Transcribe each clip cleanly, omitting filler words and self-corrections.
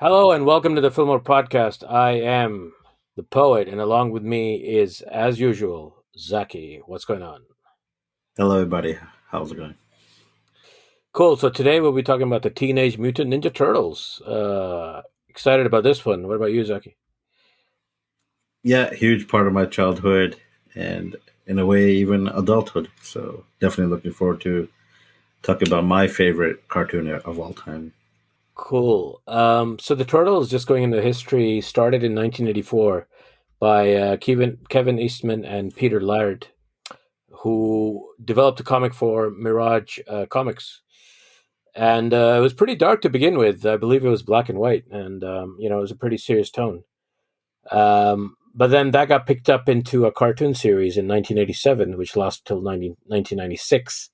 Hello and welcome to the Fillmore podcast. I am the poet, and along with me is, as usual, Zaki. What's going on? Hello, everybody. How's it going? Cool. So today we'll be talking about the Teenage Mutant Ninja Turtles. Excited about this one. What about you, Zaki? Yeah, huge part of my childhood and, in a way, even adulthood. So, definitely looking forward to talking about my favorite cartoon of all time. Cool. So the Turtles, just going into history, started in 1984 by Kevin Eastman and Peter Laird, who developed a comic for Mirage Comics. And it was pretty dark to begin with. I believe it was black and white, and it was a pretty serious tone. But then that got picked up into a cartoon series in 1987, which lasted till 1996.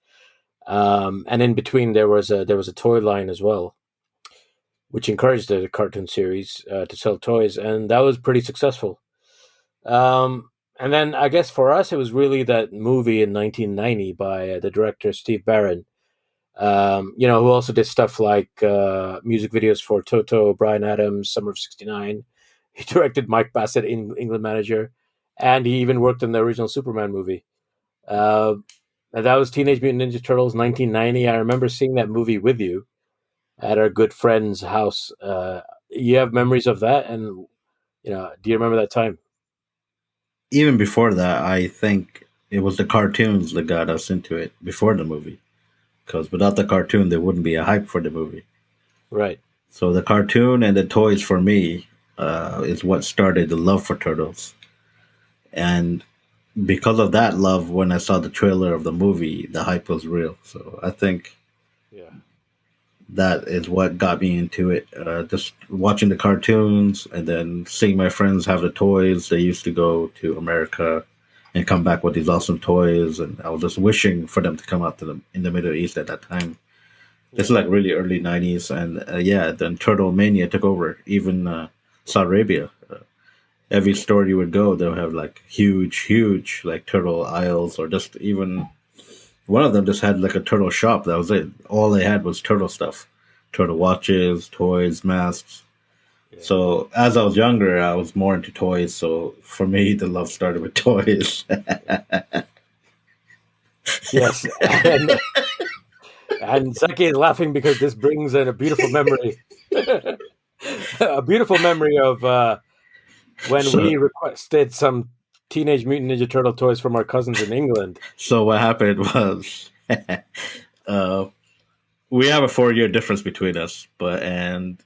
And in between, there was a toy line as well, which encouraged the cartoon series to sell toys, and that was pretty successful. And then I guess for us, it was really that movie in 1990 by the director Steve Barron, who also did stuff like music videos for Toto, Brian Adams, Summer of '69. He directed Mike Bassett in England Manager, and he even worked in the original Superman movie. Uh, and that was Teenage Mutant Ninja Turtles 1990. I remember seeing that movie with you at our good friend's house. You have memories of that, and do you remember that time? Even before that, I think it was the cartoons that got us into it before the movie. Because without the cartoon, there wouldn't be a hype for the movie. Right. So, the cartoon and the toys for me is what started the love for Turtles. And because of that love, when I saw the trailer of the movie, the hype was real. So, I think Yeah. that is what got me into it. Just watching the cartoons and then seeing my friends have the toys. They used to go to America and come back with these awesome toys, and I was just wishing for them to come out to them in the Middle East at that time. This is Yeah. like really early '90s, and yeah, then Turtle Mania took over. Even Saudi Arabia. Every store you would go, they'll have like huge like turtle aisles, or just even one of them just had like a turtle shop. That was it. All they had was turtle stuff, turtle watches, toys, masks. Yeah. So as I was younger, I was more into toys. So for me, the love started with toys. Yes. And Zaki is laughing because this brings in a beautiful memory. A beautiful memory of when so we requested some Teenage Mutant Ninja Turtle toys from our cousins in England. so what happened was, uh, we have a 4 year difference between us, and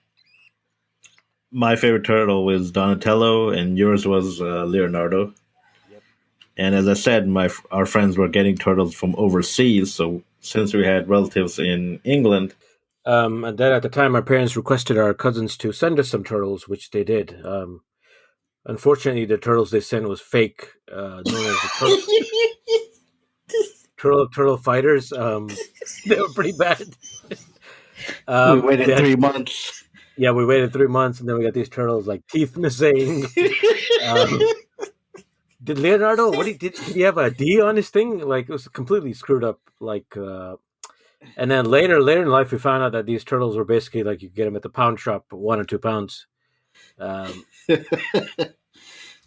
my favorite turtle was Donatello, and yours was Leonardo. Yep. And as I said, my our friends were getting turtles from overseas. So since we had relatives in England, And then at the time, our parents requested our cousins to send us some turtles, which they did. Unfortunately, the turtles they sent was fake, known as the turtle fighters. They were pretty bad. we waited They had, 3 months. yeah, we waited 3 months, and then we got these turtles like teeth missing. Um, did Leonardo? Did he have a D on his thing? Like it was completely screwed up. And then later in life, we found out that these turtles were basically like you could get them at the pound shop, 1 or 2 pounds. Um,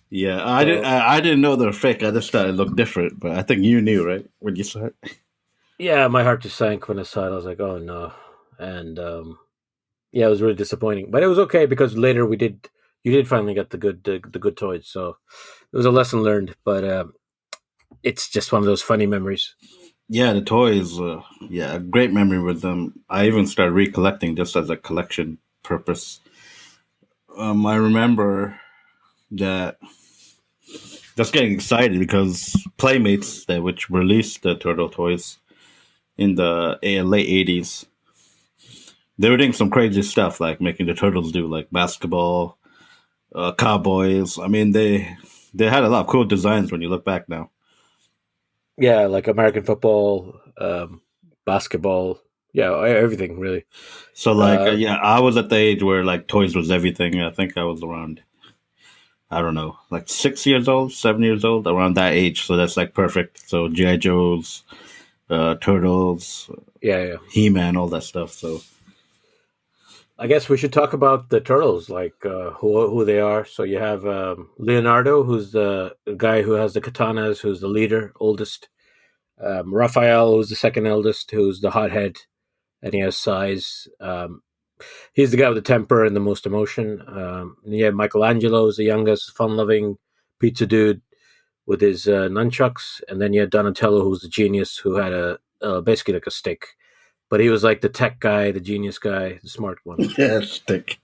Yeah, so I didn't know they were fake. I just thought it looked different. But I think you knew, right, when you saw it. yeah, my heart just sank when I saw it. I was like, oh no, and yeah, it was really disappointing. But it was okay because later you did finally get the good toys. So it was a lesson learned. But it's just one of those funny memories. Yeah, the toys. Yeah, a great memory with them. I even started recollecting just as a collection purpose. I remember that just getting excited because Playmates, that which released the turtle toys in the late '80s, they were doing some crazy stuff like making the turtles do like basketball, cowboys. I mean, they had a lot of cool designs when you look back now. Yeah, like American football, basketball, yeah, everything really. So like, Uh, yeah, I was at the age where like toys was everything. I think I was around, I don't know, like 6 years old, 7 years old, around that age. So that's like perfect. So GI Joes, turtles, yeah, yeah. He Man, all that stuff. So I guess we should talk about the turtles, like who they are. So you have Leonardo, who's the guy who has the katanas, who's the leader, oldest. Raphael, who's the second eldest, who's the hothead, and he has size. He's the guy with the temper and the most emotion. And yeah, Michelangelo is the youngest, fun-loving pizza dude with his nunchucks, and then you had Donatello, who's the genius, who had a basically like a stick, but he was like the tech guy, the genius guy, the smart one. Yeah, stick.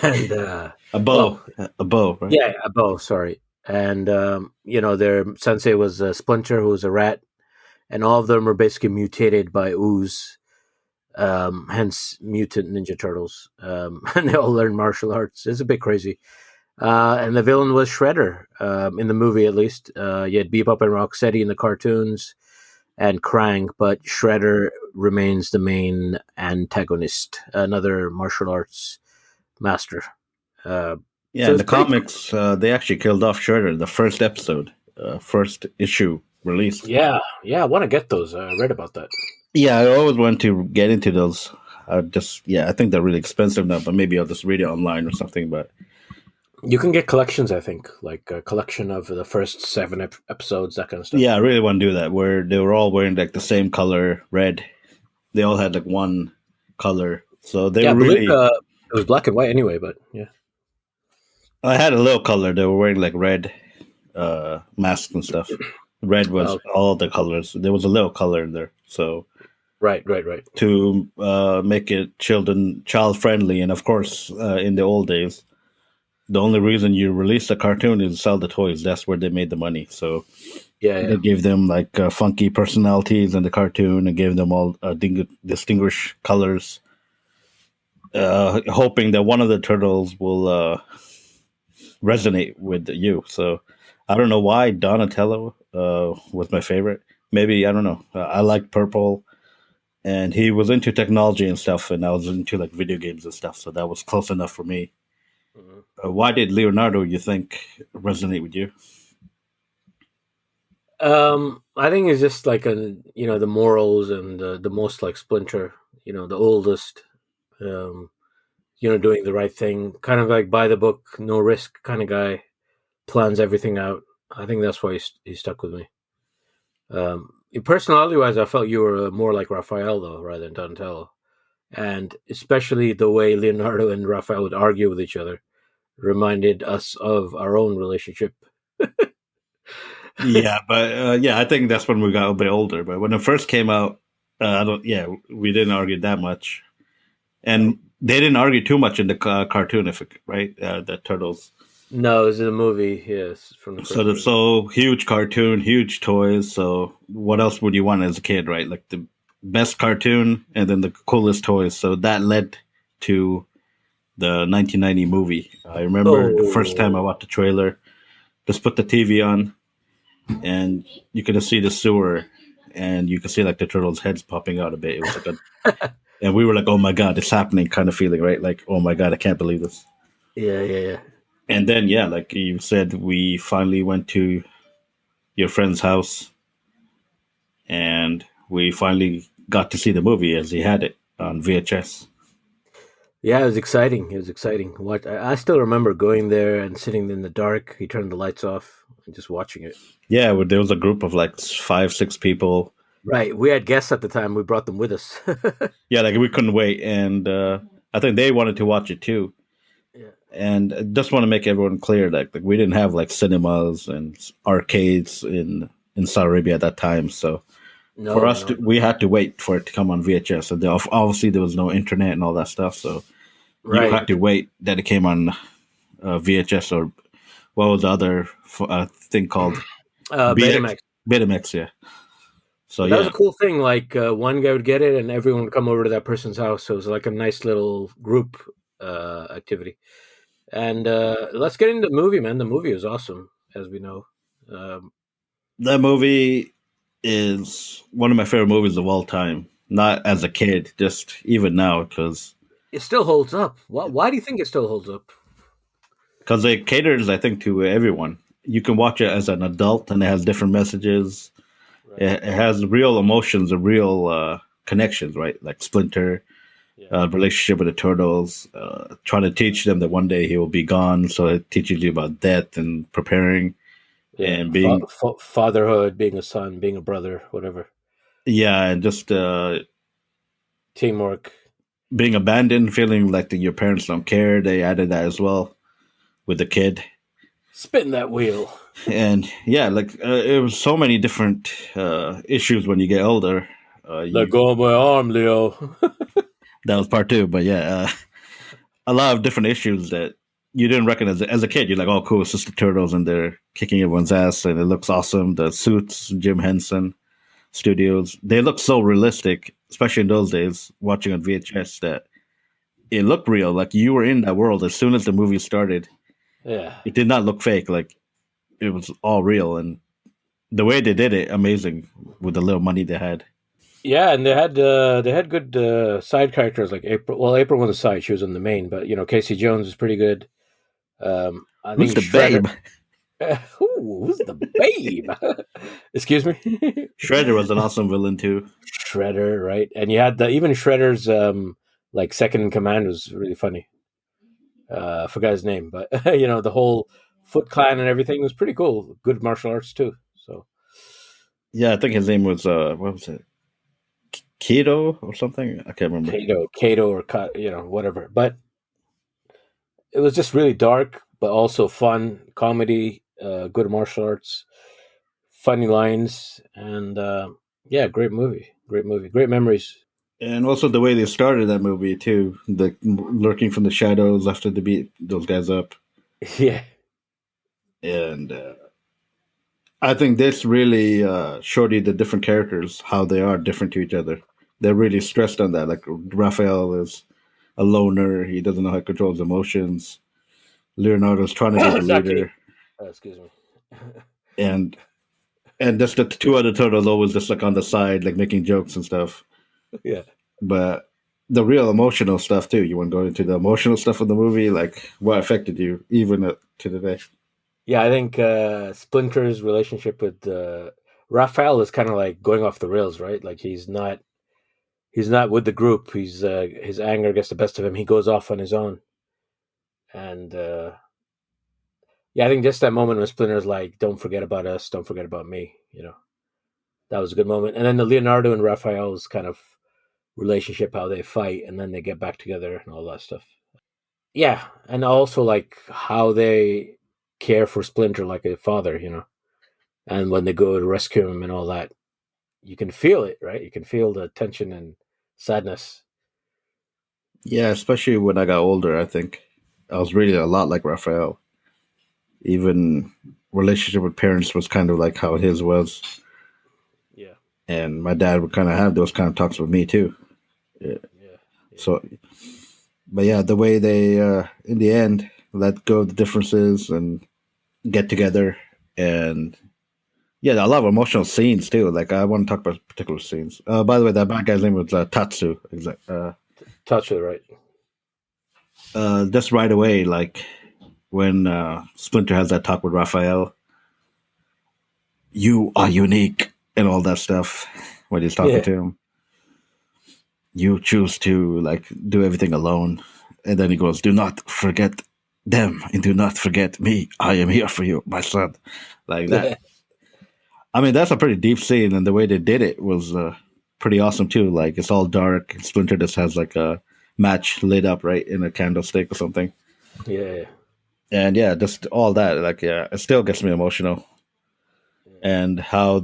And A bow. well, A bow, right? yeah, a bow. Sorry, and their sensei was Splinter, who was a rat, and all of them were basically mutated by ooze. Hence, mutant Ninja Turtles, and they all learn martial arts. It's a bit crazy. And the villain was Shredder, in the movie at least. You had Bebop and Rocksteady in the cartoons, and Krang, but Shredder remains the main antagonist, another martial arts master. Uh, Yeah, so in it's the pretty cool. comics, they actually killed off Shredder the first episode, first issue released. Yeah, yeah, I want to get those. I read about that. Yeah, I always want to get into those. I think they're really expensive now, but maybe I'll just read it online or something. But You can get collections, I think, like a collection of the first seven episodes, that kind of stuff. yeah, I really want to do that where they were all wearing like the same color, red. They all had like one color. So they Yeah, I were believe really, it was black and white anyway, but yeah. I had a little color. They were wearing like red masks and stuff. Red was Okay. all the colors. There was a little color in there. So Right, right, right. to make it child friendly, and of course, in the old days, the only reason you release a cartoon is to sell the toys. That's where they made the money. So Yeah, yeah. they gave them like funky personalities in the cartoon and gave them all distinguished colors, hoping that one of the turtles will resonate with you. So I don't know why Donatello was my favorite. Maybe I don't know. I like purple, and he was into technology and stuff, and I was into like video games and stuff. So that was close enough for me. Mhm. Why did Leonardo, you think, resonate with you? I think it's just like the morals and the most like Splinter, the oldest, um, doing the right thing, kind of like by the book, no risk kind of guy, plans everything out. I think that's why he stuck with me. Personality wise, I felt you were more like Raphael though, rather than Donatello, and especially the way Leonardo and Raphael would argue with each other reminded us of our own relationship. Yeah, but yeah, I think that's when we got a bit older. But when it first came out, I don't. Yeah, we didn't argue that much, Right. and they didn't argue too much in the cartoon, if right, the turtles. No, it was in the movie. Yes, from the So first the version. so huge cartoon, huge toys. So what else would you want as a kid, right? Like the best cartoon and then the coolest toys. So that led to the 1990 movie. I remember the first time I Oh, watched the trailer. Just put the TV on, and you could just see the sewer, and you could see like the turtles' heads popping out a bit. It was like a, and we were like, "Oh my god, it's happening!" kind of feeling, right? Like, "Oh my god, I can't believe this." yeah, yeah, yeah. And then, yeah, like you said, we finally went to your friend's house, and we finally got to see the movie as he had it on VHS. Yeah, it was exciting. It was exciting. What I still remember going there and sitting in the dark. He turned the lights off and just watching it. Yeah, there was a group of like five, six people. Right. We had guests at the time. We brought them with us. Yeah, like we couldn't wait, and I think they wanted to watch it too. Yeah. And I just want to make everyone clear that like we didn't have like cinemas and arcades in Saudi Arabia at that time. So for No, us, no. we had to wait for it to come on VHS. So obviously there was no internet and all that stuff. So you Right. had to wait that it came on VHS, or what was the other thing called BX Betamax. Betamax? Yeah. So But that was yeah, a cool thing. Like one guy would get it, and everyone would come over to that person's house. So it was like a nice little group activity. And let's get into the movie, man. The movie is awesome, as we know. Um, that movie is one of my favorite movies of all time. Not as a kid, just even now, it still holds up. Why do you think it still holds up? because it caters, I think, to everyone. You can watch it as an adult, and it has different messages. Right. It has real emotions and real connections, right? Like Splinter. Yeah, relationship with the turtles, trying to teach them that one day he will be gone. So it teaches you about death and preparing yeah. and being, Fatherhood, being a son, being a brother, whatever. yeah, and just Teamwork. being abandoned, feeling like that your parents don't care. They added that as well with the kid. Spin that wheel. And yeah, like it was so many different issues when you get older. Let You go of my arm, Leo. That was part two, but yeah, a lot of different issues that you didn't recognize as a kid. You're like, oh, cool, it's just the turtles and they're kicking everyone's ass and it looks awesome. The suits, Jim Henson Studios, they look so realistic, especially in those days. Watching on VHS, that it looked real. Like you were in that world as soon as the movie started. Yeah, It did not look fake. Like it was all real, and the way they did it, amazing with the little money they had. yeah, and they had good side characters like April. Well, April was a side; she was in the main. But Casey Jones was pretty good. I Who's think the Shredder. babe? Who's the babe? Excuse me. Shredder was an awesome villain too. Shredder, right? And you had the even Shredder's like second in command was really funny. I forgot his name, but the whole Foot Clan and everything was pretty cool. Good martial arts too. So Yeah, I think his name was what was it? Keto or something? I can't remember. Kato, or whatever. But it was just really dark, but also fun, comedy, good martial arts, funny lines, and yeah, great movie, great memories. And also the way they started that movie too, the lurking from the shadows after they beat those guys up, Yeah, and I think this really showed you the different characters how they are different to each other. They're really stressed on that. Like Raphael is a loner; he doesn't know how to control his emotions. Leonardo's trying to be the Zaki. leader, Excuse me. and just the two other turtles always just like on the side, like making jokes and stuff. Yeah, But the real emotional stuff too. You want to go into the emotional stuff of the movie, like what affected you even to today. yeah. I think Splinter's relationship with Raphael is kind of like going off the rails, right? Like he's not with the group. His anger gets the best of him. He goes off on his own, and yeah, I think just that moment when Splinter's like, "Don't forget about us. Don't forget about me." That was a good moment. And then the Leonardo and Raphael's kind of relationship, how they fight, and then they get back together and all that stuff. Yeah, and also like how they care for Splinter like a father, and when they go to rescue him and all that, you can feel it, right? You can feel the tension and sadness. Yeah, especially when I got older, I think I was really a lot like Raphael. Even relationship with parents was kind of like how his was, Yeah, and my dad would kind of have those kind of talks with me too. Yeah. yeah, yeah, So, but yeah, the way they in the end let go of the differences and get together, and yeah, a lot of emotional scenes too. Like I want to talk about particular scenes. By the way, that bad guy's name was Tatsu. touch it right. Just right away, like when Splinter has that talk with Raphael, you are unique and all that stuff. When he's talking Yeah, to him, you choose to like do everything alone, and then he goes, "Do not forget them, and do not forget me. I am here for you, my son." Like that. yeah, I mean, that's a pretty deep scene, and the way they did it was pretty awesome too. Like it's all dark. Splinter just has like a match lit up right in a candlestick or something, yeah, and yeah, just all that. Like yeah, it still gets me emotional. yeah, And how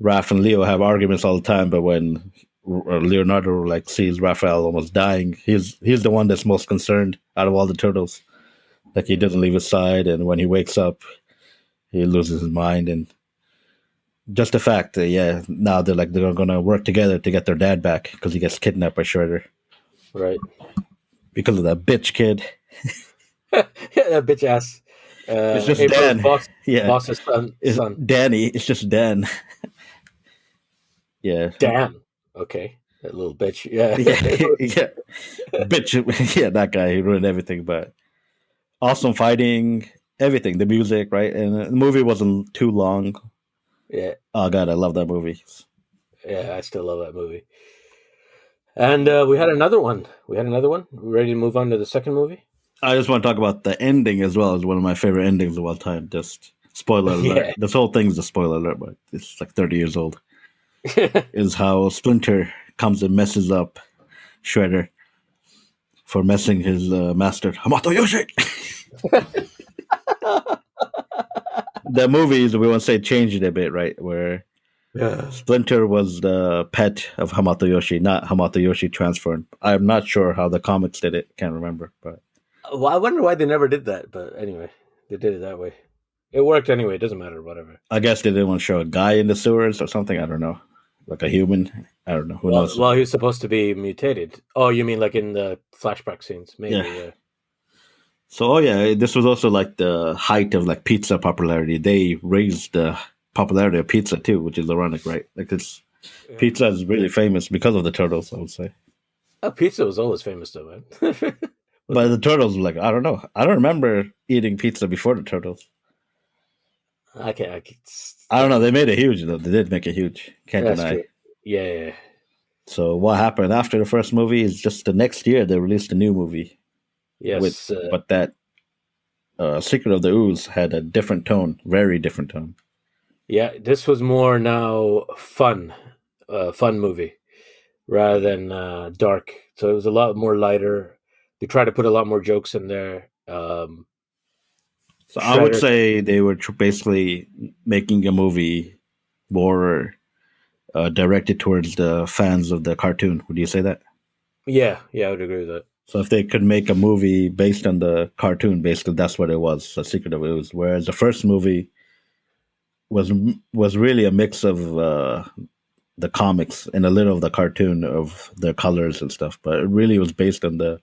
Raph and Leo have arguments all the time, but when Leonardo like sees Raphael almost dying, he's the one that's most concerned out of all the turtles. Like he yeah, doesn't leave his side, and when he wakes up, he loses his mind. And just the fact that yeah, now they're gonna work together to get their dad back because he gets kidnapped by Shredder right. because of that bitch kid. Yeah, that bitch ass. It's just April's Dan. boss, Yeah, boss's son. it's Danny. It's just Dan. Yeah, Damn. Okay, that little bitch. Yeah, yeah, yeah. Bitch. Yeah, that guy. He ruined everything. But awesome fighting, everything. The music, right? And the movie wasn't too long. yeah, Oh god, I love that movie. yeah. I still love that movie. And we had another one. We had another one. We ready to move on to the second movie? I just want to talk about the ending as well as one of my favorite endings of all time. Just spoiler alert. Yeah. This whole thing is a spoiler alert, but it's like 30 years old. Is how Splinter comes and messes up Shredder for messing his master Hamato Yoshi. The movies we want to say changed it a bit, right? Where Yeah. Splinter was the pet of Hamato Yoshi, not Hamato Yoshi transferred. I'm not sure how the comics did it. Can't remember, but Well, I wonder why they never did that, but anyway, they did it that way. It worked anyway. It doesn't matter. Whatever. I guess they didn't want to show a guy in the sewers or something. I don't know, like a human. I don't know. Who knows? Well, he was supposed to be mutated. Oh, you mean like in the flashback scenes? Yeah. Maybe. Yeah. So, oh yeah, this was also like the height of like pizza popularity. They raised the popularity of pizza too, which is ironic, right? Like it's Yeah. pizza is really famous because of the turtles, I would say. Pizza was always famous, though, man. But Wasn't the it? turtles, like I don't know, I don't remember eating pizza before the turtles. I can't. I don't know. They made it huge though. They did make it huge. Can't That's deny. true. Yeah, yeah. So what happened after the first movie is just the next year they released a new movie with, Yes. but that Secret of the Ooze had a different tone, very different tone. Yeah. This was more now fun movie rather than dark. So it was a lot more lighter. They tried to put a lot more jokes in there. So I would Shredder. say they were basically making a movie more directed towards the fans of the cartoon. Would you say that? Yeah, yeah, I would agree with that. So if they could make a movie based on the cartoon, basically that's what it was, a Secret of Ooze. Whereas the first movie was was really a mix of the comics and a little of the cartoon of the colors and stuff, but it really was based on the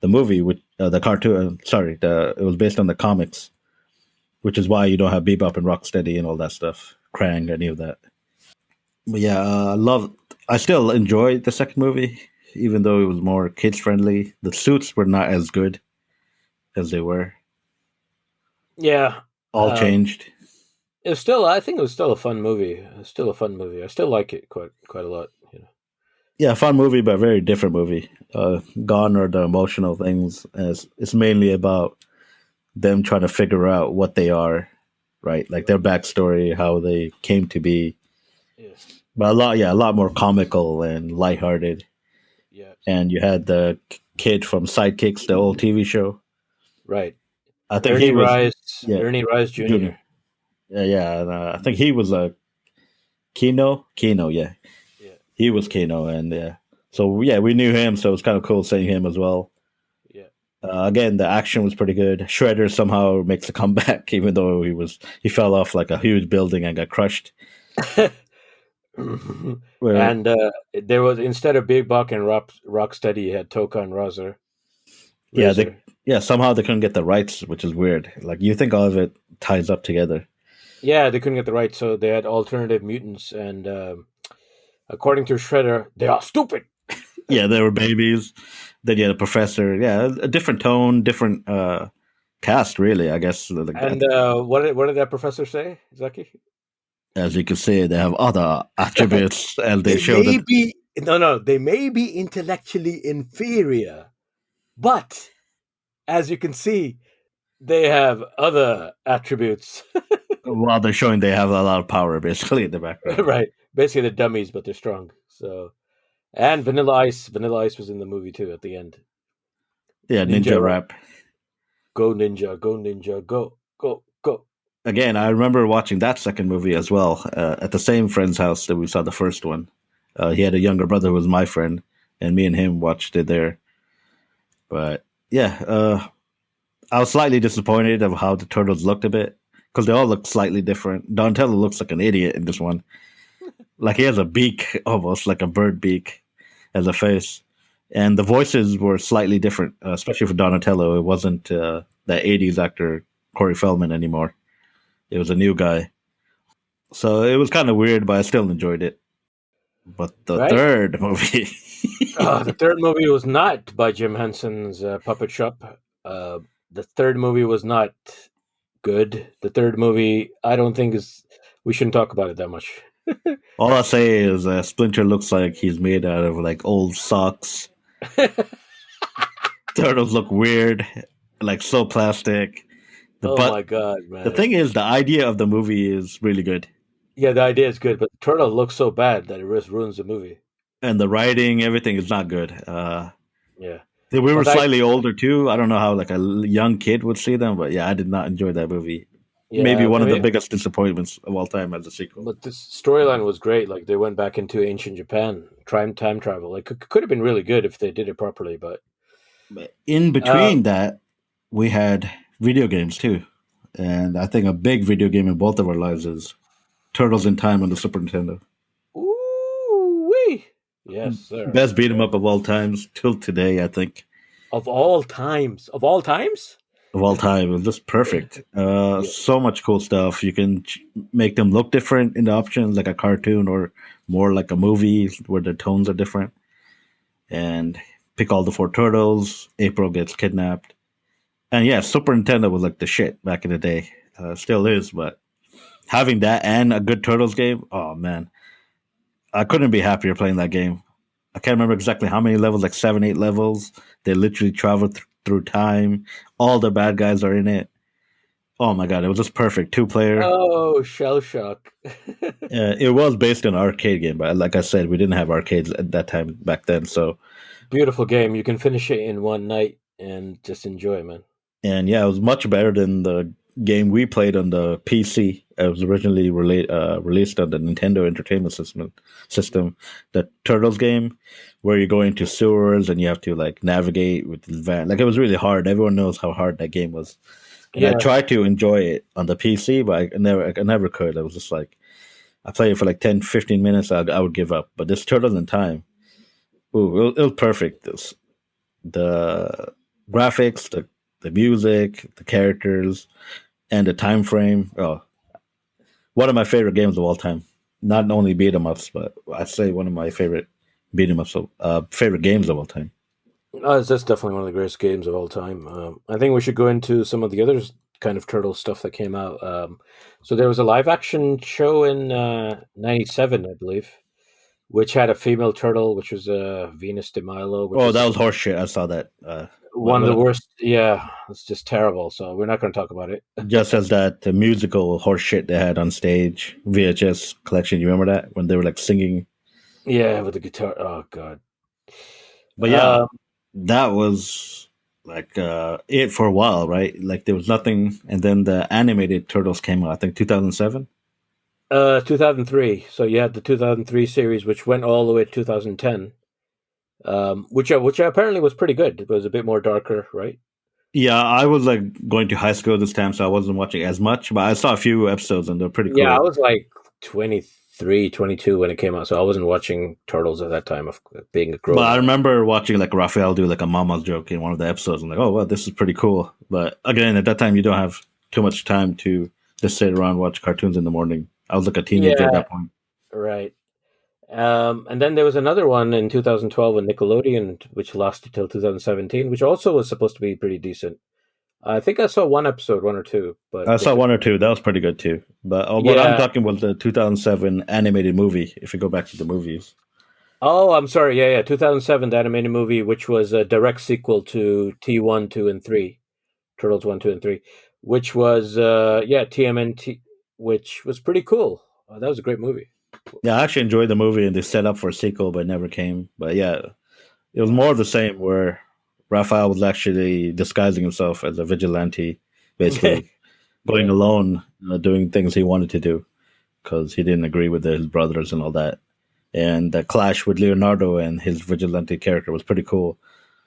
movie, which the cartoon. Sorry, it was based on the comics, which is why you don't have Bebop and Rocksteady and all that stuff, Krang, any of that. But yeah, I still enjoyed the second movie, even though it was more kids friendly. The suits were not as good as they were. Yeah, All changed. it was still. I think it was still a fun movie. It's still a fun movie. I still like it quite a lot. You know. Yeah, fun movie, but very different movie. Gone are the emotional things. It's mainly about them trying to figure out what they are, right? Like their backstory, how they came to be. Yeah, But a lot more comical and lighthearted. yeah, And you had the kid from Sidekicks, the old TV show. right. I think he was, yeah, Ernie Rice Jr. Junior. Yeah, yeah. And, I think he was a Kino, yeah. Yeah, He was Kano, and yeah. So yeah, we knew him, so it was kind of cool seeing him as well. yeah. Again, the action was pretty good. Shredder somehow makes a comeback, even though he fell off like a huge building and got crushed. Where And there was instead of Big Buck and Rocksteady, you had Toka and yeah, Razor. somehow they couldn't get the rights, which is weird. Like you think all of it ties up together. Yeah, they couldn't get the right, so they had alternative mutants, and according to Shredder, they are stupid. Yeah, they were babies. Then you had a professor. Yeah, a different tone, different cast, really. I guess. Like And what did that professor say, Zaki? as you can see, they have other attributes, and they They showed may that. be no, they may be intellectually inferior, but as you can see, they have other attributes. While they're showing they have a lot of power, basically in the background. Right. Basically, they're dummies, but they're strong. So, and Vanilla Ice was in the movie too at the end. Yeah, Ninja ninja rap, rap. go ninja, go, go, go. Again, I remember watching that second movie as well at the same friend's house that we saw the first one. He had a younger brother who was my friend, and me and him watched it there. But yeah, I was slightly disappointed of how the turtles looked a bit because they all look slightly different. Donatello looks like an idiot in this one. Like he has a beak, almost like a bird beak, as a face. And the voices were slightly different, especially for Donatello. It wasn't the '80s actor Corey Feldman anymore. It was a new guy. So it was kind of weird, but I still enjoyed it. But the Right. third movie, The third movie was not by Jim Henson's Puppet Shop. The third movie was not good. The third movie, I don't think is. We shouldn't talk about it that much. All I say is Splinter looks like he's made out of like old socks. Turtles look weird, like so plastic. Oh my But god, the man! thing is, the idea of the movie is really good, Yeah, the idea is good, but the turtle looks so bad that it just ruins the movie. and the writing, everything is not good. Yeah, We were but I slightly older too. I don't know how like a young kid would see them, but yeah, I did not enjoy that movie. Maybe yeah, one I of the mean, biggest disappointments of all time as a sequel. but this storyline was great. Like they went back into ancient Japan, time travel. Like could have been really good if they did it properly. But But in uh, between that, we had video games too, and I think a big video game in both of our lives is Turtles in Time on the Super Nintendo. ooh wee, yes, sir. Best beat 'em up of all times till today, I think. Of all times. Of all time, it was just perfect. Yeah, So much cool stuff. You can make them look different in the options, like a cartoon or more like a movie where the tones are different. And pick all the four turtles. April gets kidnapped. And yeah, Super Nintendo was like the shit back in the day. Still is, but having that and a good Turtles game, oh man, I couldn't be happier playing that game. I can't remember exactly how many levels, like 7, 8 levels. They literally travel through time. All the bad guys are in it. Oh my god, it was just perfect. 2 player. oh, shell shock. It was based on an arcade game, but like I said, we didn't have arcades at that time back then. So, Beautiful game. You can finish it in one night and just enjoy, man. and yeah, it was much better than the game we played on the PC. It was originally released on the Nintendo Entertainment System, the Turtles game, where you go into sewers and you have to like navigate with the van. Like it was really hard. Everyone knows how hard that game was. And I Yeah. tried to enjoy it on the PC, but I never could. I was just like, I played it for like 10, 15 minutes. I would give up. But this Turtles in Time, ooh, it was perfect. The graphics, the music, the characters, and the time frame. Oh, one of my favorite games of all time. Not only beat 'em ups, but I say one of my favorite beat 'em ups, favorite games of all time. That's definitely one of the greatest games of all time. I think we should go into some of the other kind of turtle stuff that came out. So there was a live action show in '97, I believe, which had a female turtle, which was Venus de Milo, which Oh, is that was horseshit. I saw that. one of the worst. Yeah, it's just terrible. So we're not going to talk about it. just as that musical horseshit they had on stage VHS collection. You remember that when they were like singing? Yeah, with the guitar. Oh God. But yeah, Um, that was like it for a while, right? Like there was nothing, and then the animated Turtles came out. I think 2007. 2003. So you had the 2003 series, which went all the way to 2010. Which apparently was pretty good. It was a bit more darker, right? Yeah, I was like going to high school this time, so I wasn't watching as much, but I saw a few episodes and they're pretty Yeah, I cool. was like 23, 22 when it came out, so I wasn't watching Turtles at that time of being a But grown I man. remember watching like Raphael do like a mama's joke in one of the episodes. I'm like, oh well, this is pretty cool. But again, at that time, you don't have too much time to just sit around and watch cartoons in the morning. I was like a teenager at Yeah, that point. right. And then there was another one in 2012 on Nickelodeon, which lasted till 2017, which also was supposed to be pretty decent. I think I saw one episode, one or two, but I they saw took. one or two. That was pretty good too. But what I'm Yeah. talking about the 2007 animated movie. If you go back to the movies, Oh, I'm sorry. Yeah, yeah. 2007, the animated movie, which was a direct sequel to T1, 2, and 3, Turtles 1, 2, and 3, which was, yeah, TMNT, which was pretty cool. That was a great movie. yeah, I actually enjoyed the movie and they set up for a sequel, but it never came. But yeah, it was more of the same where Raphael was actually disguising himself as a vigilante, basically going Yeah. alone, doing things he wanted to do because he didn't agree with his brothers and all that. And the clash with Leonardo and his vigilante character was pretty cool,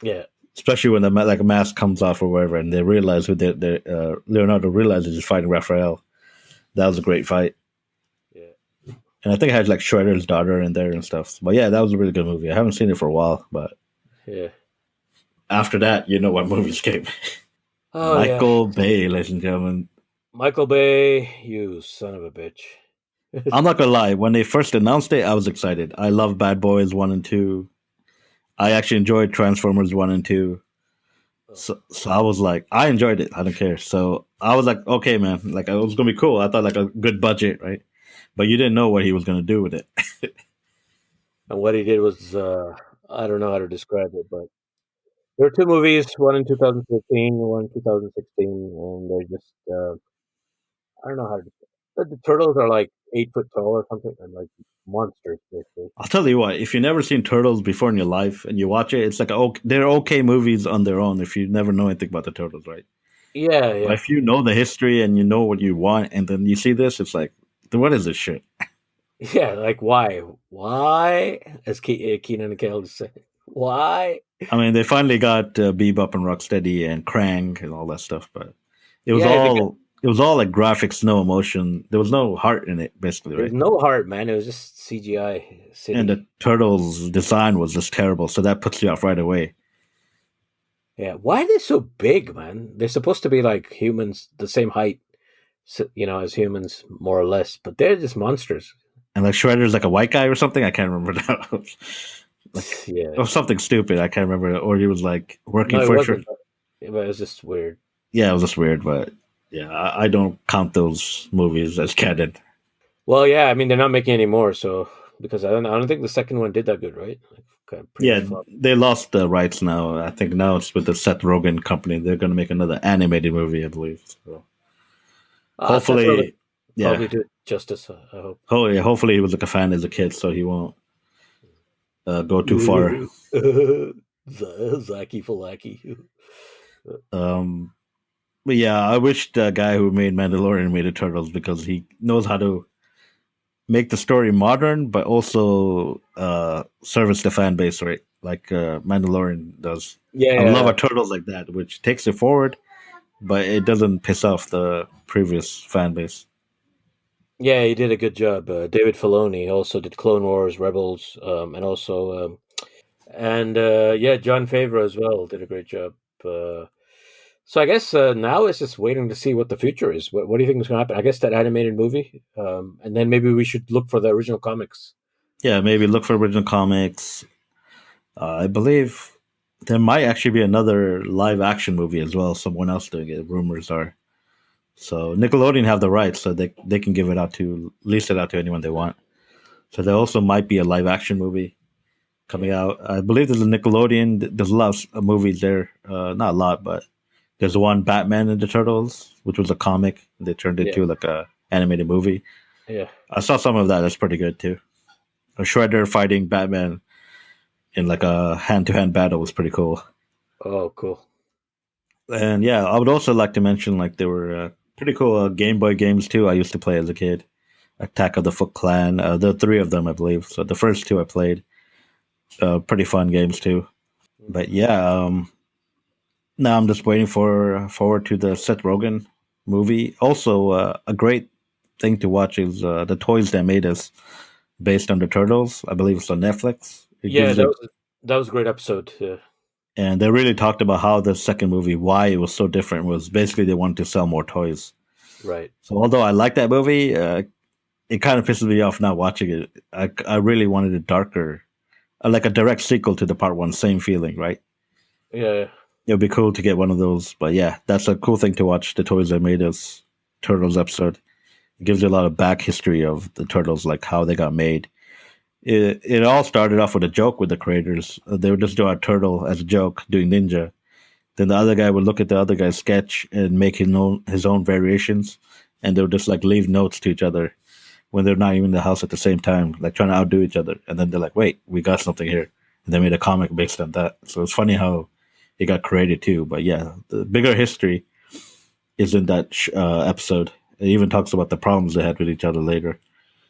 Yeah. especially when the like a mask comes off or whatever, and they realize who Leonardo realizes he's fighting Raphael. That was a great fight, Yeah. and I think it had like Shredder's daughter in there and stuff. But yeah, that was a really good movie. I haven't seen it for a while, but Yeah. after that, you know what movies came. Oh, yeah. Michael Bay, ladies and gentlemen. Michael Bay, you son of a bitch. I'm not gonna lie. When they first announced it, I was excited. I love Bad Boys 1 and 2. I actually enjoyed Transformers 1 and 2. Oh. So I was like, I enjoyed it. I don't care. So I was like, okay, man. Like it was gonna be cool. I thought like a good budget, right? but you didn't know what he was going to do with it. And what he did was, I don't know how to describe it, but there were two movies, one in 2015, one in 2016, and they're just, I don't know how to. The turtles are like 8 foot tall or something, and like monsters, basically. I'll tell you what, if you've never seen Turtles before in your life and you watch it, it's like, okay, they're okay movies on their own if you never know anything about the Turtles, right? Yeah, But yeah, if you know the history and you know what you want, and then you see this, it's like, what is this shit? yeah. Like why? Why? As Keenan and Kel just say, why? I mean, they finally got Bebop and Rocksteady and Krang and all that stuff, but it was Yeah, all it was all like graphics, no emotion. There was no heart in it, basically, there's right? no heart, man. It was just CGI And the city. turtles' design was just terrible, so that puts you off right away. Yeah, why are they so big, man? They're supposed to be like humans, the same height, as humans, more or less, but they're just monsters. And like Shredder's like a white guy or something. I can't remember now. Like it Yeah, was something stupid. I can't remember. Or he was like working no, it for sure. wasn't. But it was just weird. Yeah, it was just weird, but yeah, I don't count those movies as canon. Well, yeah, I mean they're not making any more, so because I don't think the second one did that good, right? Like, kind of pretty much Yeah, flopped. they lost the rights now. I think now it's with the Seth Rogen company. They're going to make another animated movie, I believe. So Seth Rogen hopefully, yeah, probably do it justice. I hope. yeah, hopefully he was like a fan as a kid, so he won't go too far. Zaki Falaki. Um, but yeah, I wish the guy who made Mandalorian made the Turtles because he knows how to make the story modern, but also service the fan base, right? Like Mandalorian does. I love Yeah, a Turtles like that, which takes it forward, but it doesn't piss off the previous fan base. yeah, he did a good job. David Filoni also did Clone Wars, Rebels, and also yeah, John Favreau as well did a great job. Uh, so I guess now it's just waiting to see what the future is. What do you think is going to happen? I guess that animated movie, and then maybe we should look for the original comics. Yeah, maybe look for original comics. I believe there might actually be another live action movie as well. Someone else doing it. Rumors are. So Nickelodeon have the rights, so they can give it out to lease it out to anyone they want. So there also might be a live action movie coming Yeah, out. I believe there's a Nickelodeon. There's a lot of movies there. Not a lot, but there's one Batman and the Turtles, which was a comic. They turned it yeah, into like a animated movie. yeah. I saw some of that. That's pretty good too. A Shredder fighting Batman in like a hand to hand battle was pretty cool. Oh, cool. And yeah, I would also like to mention like there were pretty cool Game Boy games too. I used to play as a kid. Attack of the Foot Clan. There are three of them, I believe. So the first two I played. Pretty fun games too. But Mhm. yeah, now I'm just waiting for forward to the Seth Rogen movie. Also, a great thing to watch is the Toys That Made Us, based on the Turtles. I believe it's on Netflix. It Yeah, gives that a was a great episode. and they really talked about how the second movie, why it was so different, was basically they wanted to sell more toys. Right. So although I like that movie, it kind of pisses me off not watching it. I really wanted a darker, like a direct sequel to the part one, same feeling, right? Yeah. It would be cool to get one of those. But yeah, that's a cool thing to watch. The Toys That Made Us Turtles episode. It gives you a lot of back history of the turtles, like how they got made. It all started off with a joke with the creators. They would just do a turtle as a joke doing ninja. Then the other guy would look at the other guy's sketch and make his own variations, and they would just like leave notes to each other when they're not even in the house at the same time, like trying to outdo each other. And then they're like, "Wait, we got something here," and they made a comic based on that. So it's funny how it got created too. But yeah, the bigger history is in that episode. It even talks about the problems they had with each other later.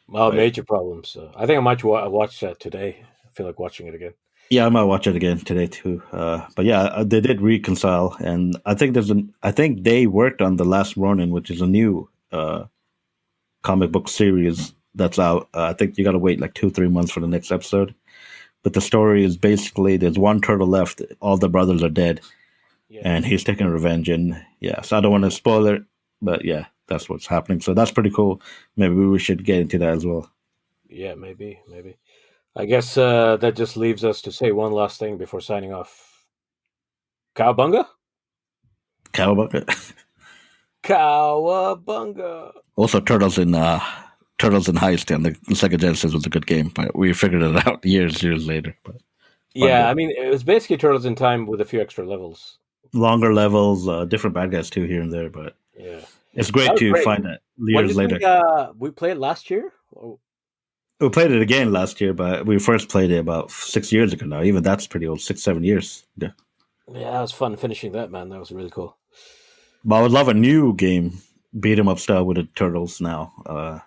Well, But major problems. I think I might watch that today. I feel like watching it again. yeah, I might watch it again today too. But yeah, they did reconcile, and I think I think they worked on the Last Ronin, which is a new comic book series that's out. I think you got to wait like 2 3 months for the next episode. But the story is basically there's one turtle left. All the brothers are dead, Yeah. and he's taking revenge. And yeah, so I don't want to spoil it, but yeah, that's what's happening. So that's pretty cool. Maybe we should get into that as well. Yeah, maybe, maybe. I guess that just leaves us to say one last thing before signing off. Cowabunga? Cowabunga. Cowabunga! Also, turtles in Turtles in Heist on the Sega Genesis was a good game, but we figured it out years later. But fun Yeah, game. I mean, it was basically Turtles in Time with a few extra levels. Longer levels, different bad guys too here and there, but Yeah, it's that great was to great. find that When years did later. we play it last year? Oh, We played it again last year, but we first played it about 6 years ago now. Even that's pretty old, 6, 7 years. Yeah. yeah, it was fun finishing that, man. That was really cool. But I would love a new game, beat 'em up style with the turtles now.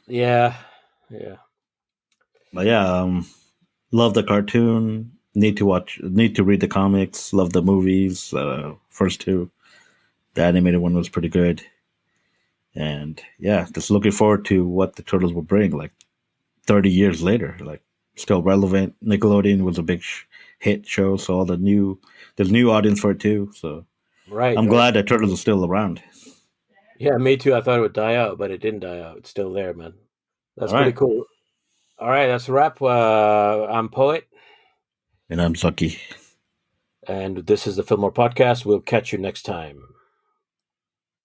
Yeah, yeah. But yeah, love the cartoon. Need to read the comics. Love the movies. First two. The animated one was pretty good. And yeah, just looking forward to what the turtles will bring. Like 30 years later, like still relevant. Nickelodeon was a big hit show, so there's new audience for it too. So Right, I'm right. glad that turtles are still around. Yeah, me too. I thought it would die out, but it didn't die out. It's still there, man. That's All pretty right, cool. All right, that's a wrap. I'm Poet, and I'm Zaki. and this is the Fillmore Podcast. We'll catch you next time.